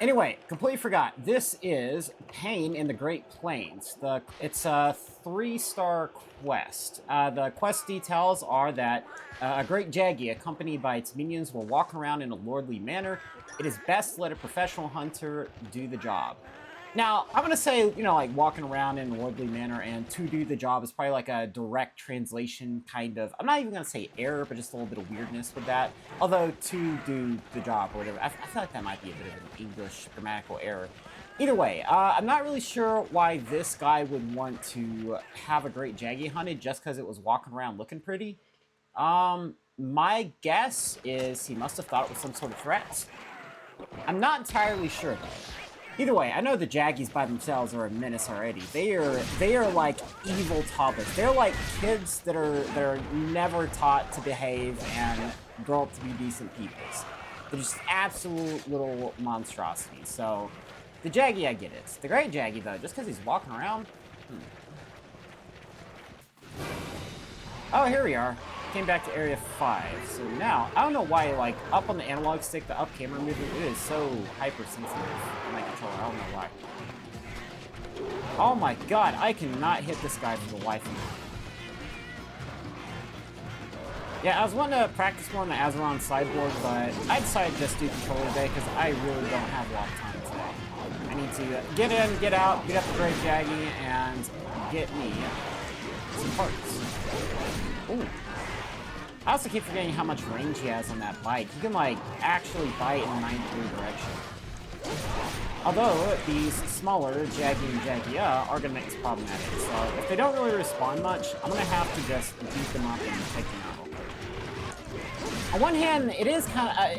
Anyway, completely forgot. This is Pain in the Great Plains. It's a 3-star quest. The quest details are that a great Jaggy, accompanied by its minions, will walk around in a lordly manner. It is best to let a professional hunter do the job. Now, I'm going to say, like walking around in a lordly manner and to do the job is probably like a direct translation kind of, I'm not even going to say error, but just a little bit of weirdness with that. Although to do the job or whatever, I feel like that might be a bit of an English grammatical error. Either way, I'm not really sure why this guy would want to have a great Jaggy hunted just because it was walking around looking pretty. My guess is he must have thought it was some sort of threat. I'm not entirely sure though. Either way, I know the Jaggies by themselves are a menace already. They are like evil toddlers. They're like kids that are never taught to behave and grow up to be decent peoples. They're just absolute little monstrosities. So, the Jaggy, I get it. The Great Jaggy, though, just because he's walking around. Oh, here we are. Came back to area 5. So now, I don't know why, like, up on the analog stick, the up camera movement, it is so hypersensitive on my controller. I don't know why. Oh my god, I cannot hit this guy for the life of me. Yeah, I was wanting to practice more on the Azeron sideboard, but I decided to just do controller today because I really don't have a lot of time today. I need to get in, get out, get up the Great Jaggy, and get me some parts. Ooh. I also keep forgetting how much range he has on that bite. He can, like, actually bite in a 90-degree direction. Although, these smaller Jaggy and Jaggy are going to make this problematic. So, if they don't really respond much, I'm going to have to just beat them up and take them out. On one hand, it is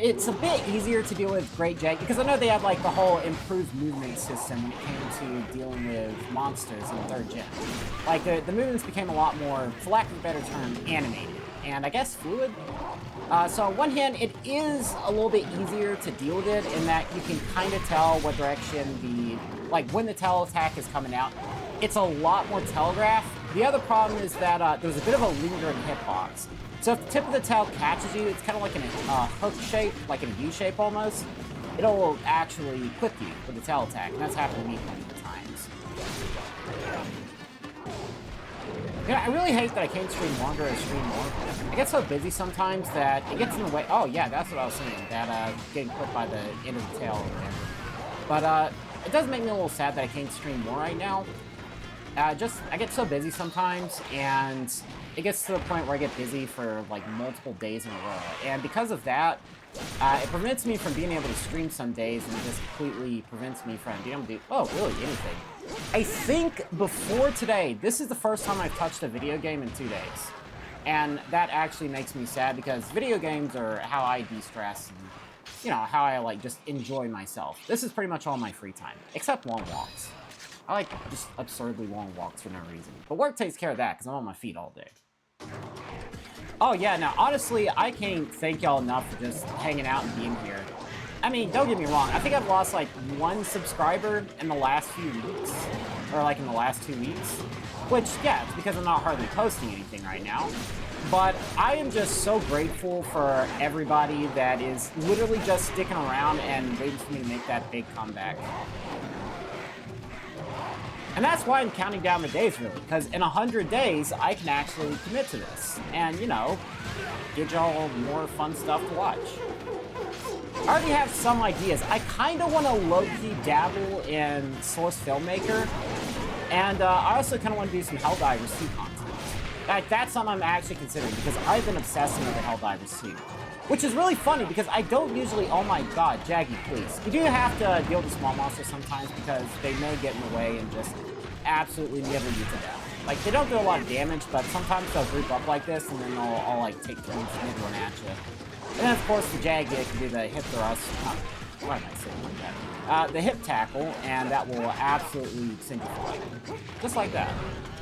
it's a bit easier to deal with Great Jaggy, because I know they had, like, the whole improved movement system when it came to dealing with monsters in 3rd gen. Like, the movements became a lot more, for lack of a better term, animated. And I guess fluid. So on one hand, it is a little bit easier to deal with it in that you can kind of tell what direction when the tail attack is coming out. It's a lot more telegraphed. The other problem is that there's a bit of a lingering hitbox. So if the tip of the tail catches you, it's kind of like in a hook shape, like in a U shape almost. It'll actually clip you with the tail attack, and that's happened to me plenty of times. Yeah, I really hate that I can't stream longer or stream more. I get so busy sometimes that it gets in the way. Oh, yeah, that's what I was saying. That getting clipped by the end of the tail over there. But it does make me a little sad that I can't stream more right now. I get so busy sometimes, and it gets to the point where I get busy for like multiple days in a row. And because of that, it prevents me from being able to stream some days, and it just completely prevents me from being able to do, really, anything. I think before today, this is the first time I've touched a video game in 2 days. And that actually makes me sad because video games are how I de-stress and, how I, like, just enjoy myself. This is pretty much all my free time, except long walks. I like just absurdly long walks for no reason. But work takes care of that because I'm on my feet all day. Oh, yeah, now, honestly, I can't thank y'all enough for just hanging out and being here. I mean, don't get me wrong, I think I've lost, like, 1 subscriber in the last few weeks. Or, like, in the last 2 weeks. Which, yeah, it's because I'm not hardly posting anything right now. But I am just so grateful for everybody that is literally just sticking around and waiting for me to make that big comeback. And that's why I'm counting down the days, really, because in 100 days, I can actually commit to this. And, get y'all more fun stuff to watch. I already have some ideas. I kind of want to low-key dabble in Source Filmmaker, and I also kind of want to do some Helldivers 2 content. Like, that's something I'm actually considering, because I've been obsessing over Helldivers 2. Which is really funny, because I don't usually, oh my god, Jaggy, please. You do have to deal with the small monsters sometimes, because they may get in the way and just absolutely nibble you to death. Like, they don't do a lot of damage, but sometimes they'll group up like this, and then they'll all, like, take turns nibbling at you. And then, of course, the Jaggy can do the hip thrust. Why am I saying like that? The hip tackle, and that will absolutely send you flying. Just like that.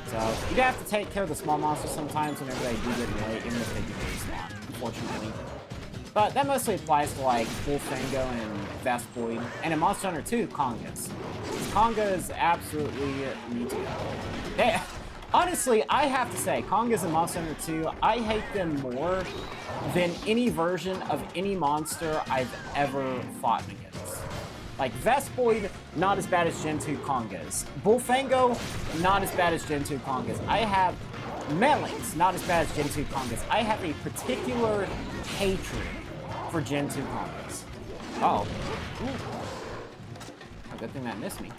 So, you have to take care of the small monsters sometimes whenever they do get in the way, even if they do respawn, unfortunately. But that mostly applies to, like, Wolfango and Vespoid, and in Monster Hunter 2, Congas. Congas absolutely need to go. Honestly, I have to say, Congas in Monster Hunter 2, I hate them more than any version of any monster I've ever fought against. Like, Vespoid, not as bad as Gen 2 Kongas. Bullfango, not as bad as Gen 2 Kongas. I have Melings, not as bad as Gen 2 Kongas. I have a particular hatred for Gen 2 Kongas. Oh. A good thing that missed me.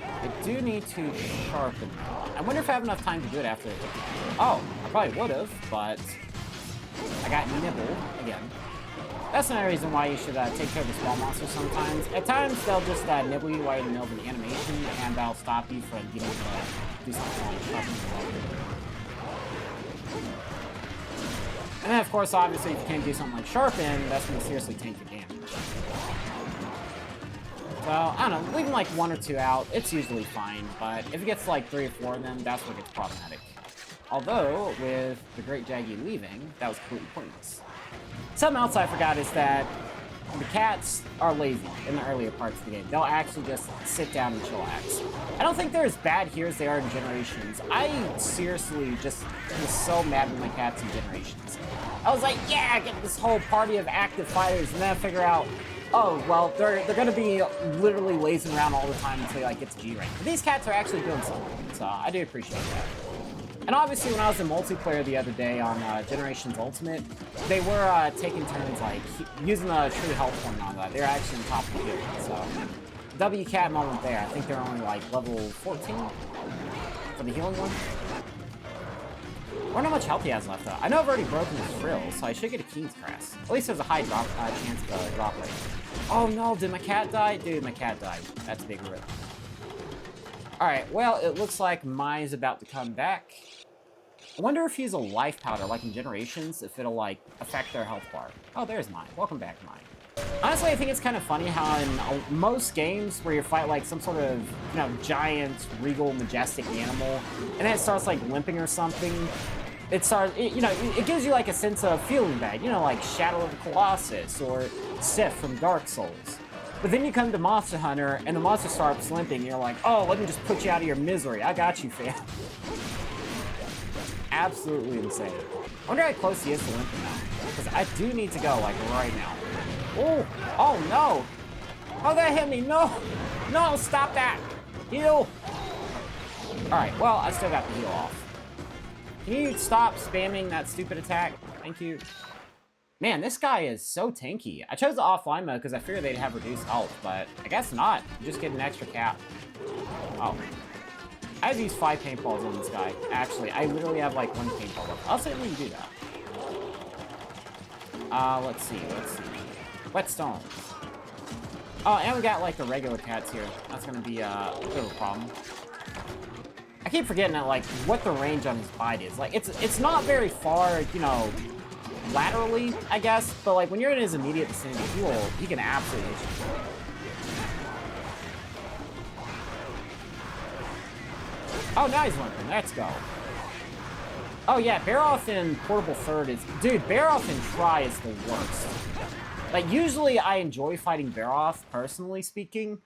I do need to sharpen. I wonder if I have enough time to do it after. Oh, I probably would have, but I got nibbled again. That's another reason why you should take care of the small monsters sometimes. At times, they'll just nibble you while you're in the middle of an animation, and that'll stop you from being able to do something like sharpening. And then, of course, obviously, if you can't do something like sharpen, that's going to seriously tank your damage. So, I don't know, leaving like 1 or 2 out, it's usually fine, but if it gets like 3 or 4 of them, that's where it gets problematic. Although, with the Great Jaggy leaving, that was completely pointless. Something else I forgot is that the cats are lazy in the earlier parts of the game. They'll actually just sit down and chillax. I don't think they're as bad here as they are in Generations. I seriously just was so mad with my cats in Generations. I was like, yeah, I get this whole party of active fighters, and then I figure out, oh, well, they're gonna be literally lazing around all the time until you, like, get to G rank. But these cats are actually doing something, so I do appreciate that. And obviously, when I was in multiplayer the other day on Generations Ultimate, they were taking turns, like, using the true health point on that. They were actually on top of the field, so W-Cat moment there. I think they're only, like, level 14 for the healing one. I wonder how much health he has left, though. I know I've already broken his frill, so I should get a King's Crest. At least there's a high drop chance of a drop rate. Oh no, did my cat die? Dude, my cat died. That's a big rip. Alright, well, it looks like Mai's about to come back. I wonder if he's a life powder, like in Generations, if it'll, like, affect their health bar. Oh, there's Mai. Welcome back, Mai. Honestly, I think it's kind of funny how in most games where you fight, like, some sort of, you know, giant, regal, majestic animal, and then it starts, like, limping or something, it starts, you know, it gives you, like, a sense of feeling bad, you know, like Shadow of the Colossus or Sif from Dark Souls. But then you come to Monster Hunter, and the monster starts limping, and you're like, oh, let me just put you out of your misery. I got you, fam. Absolutely insane. I wonder how close he is to limping now. Because I do need to go, like, right now. Oh! Oh, no! Oh, that hit me! No! No, stop that! Heal! Alright, well, I still got the heal off. Can you stop spamming that stupid attack? Thank you. Man, this guy is so tanky. I chose the offline mode because I figured they'd have reduced health, but I guess not. You just get an extra cap. Oh. I have used 5 paintballs on this guy. Actually, I literally have like 1 paintball left. I'll certainly do that. Let's see. Whetstone. Oh, and we got like the regular cats here. That's gonna be a bit of a problem. I keep forgetting that, like, what the range on his bite is. Like, it's not very far, you know, laterally, I guess, but like when you're in his immediate vicinity, he can absolutely hit you. Oh, now he's limping. Let's go. Oh yeah, Baroth in Portable Third is... Dude, Baroth in Try is the worst. Like, usually I enjoy fighting Baroth, personally speaking.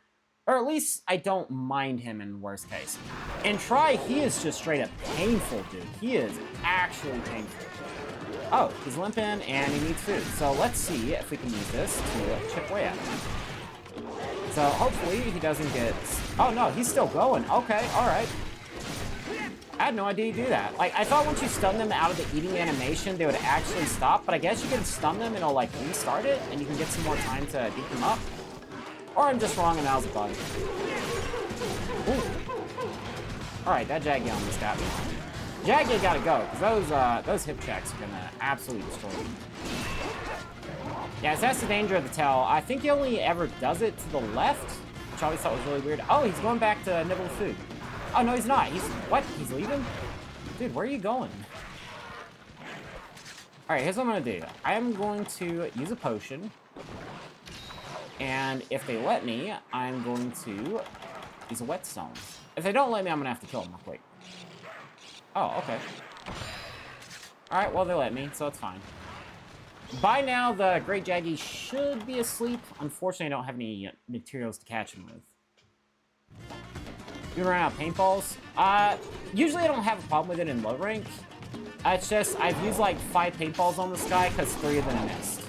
Or at least I don't mind him in worst case. In Try, he is just straight up painful, dude. He is actually painful. Oh, he's limping and he needs food. So let's see if we can use this to chip away at him. So hopefully he doesn't get... Oh no, he's still going. Okay, alright. I had no idea you do that. Like, I thought once you stun them out of the eating animation, they would actually stop, but I guess you can stun them and it'll, like, restart it, and you can get some more time to beat them up. Or I'm just wrong and that was a bug. Ooh. Alright, that Jag almost got me. Jag gotta go, because those hip checks are gonna absolutely destroy you. Yeah, so that's the danger of the tail. I think he only ever does it to the left, which I always thought was really weird. Oh, he's going back to nibble food. Oh, no, he's not. What? He's leaving? Dude, where are you going? Alright, here's what I'm gonna do. I am going to use a potion. And if they let me, I'm going to use a whetstone. If they don't let me, I'm gonna have to kill them real quick. Oh, okay. Alright, well, they let me, so it's fine. By now, the Great Jaggy should be asleep. Unfortunately, I don't have any materials to catch him with. You run out of paintballs? Usually I don't have a problem with it in low rank. It's just, I've used like 5 paintballs on this guy because 3 of them missed.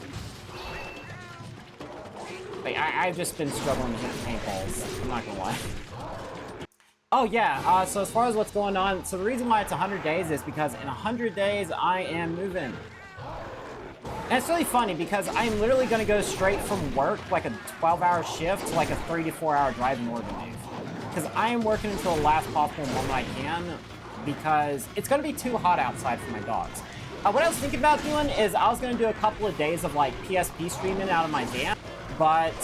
Like, I've just been struggling to hit the paintballs. I'm not gonna lie. Oh, yeah, so as far as what's going on, so the reason why it's 100 days is because in 100 days, I am moving. And it's really funny because I'm literally going to go straight from work, like a 12-hour shift, to like a 3 to 4 hour drive in order to move. Because I am working until the last possible moment I can, because it's going to be too hot outside for my dogs. What I was thinking about doing is I was going to do a couple of days of like PSP streaming out of my van, but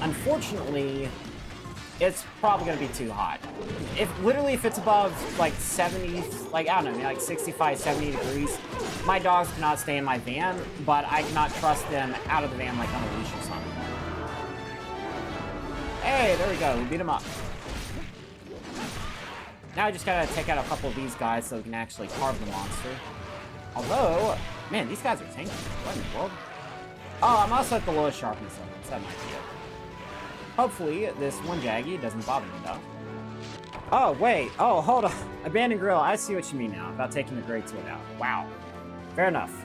unfortunately, it's probably going to be too hot. If it's above like 70, like I don't know, like 65, 70 degrees, my dogs cannot stay in my van, but I cannot trust them out of the van like on a leash or something. Hey, there we go, we beat him up. Now I just gotta take out a couple of these guys so we can actually carve the monster. Although, man, these guys are tanky. What in the world? Oh, I'm also at the lowest sharpness level, so that might be it. Hopefully, this one Jaggy doesn't bother me, though. Oh, wait. Oh, hold on. Abandoned Grill. I see what you mean now about taking the Great Sword out. Wow. Fair enough.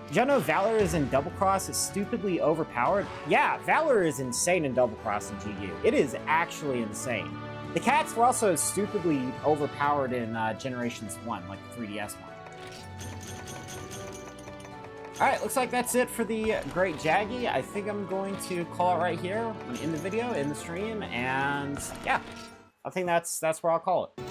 Did you know Valor is in Double Cross is stupidly overpowered? Yeah, Valor is insane in Double Cross in GU. It is actually insane. The cats were also stupidly overpowered in Generations 1, like the 3DS one. Alright, looks like that's it for the Great Jaggy. I think I'm going to call it right here in the video, in the stream, and yeah, I think that's where I'll call it.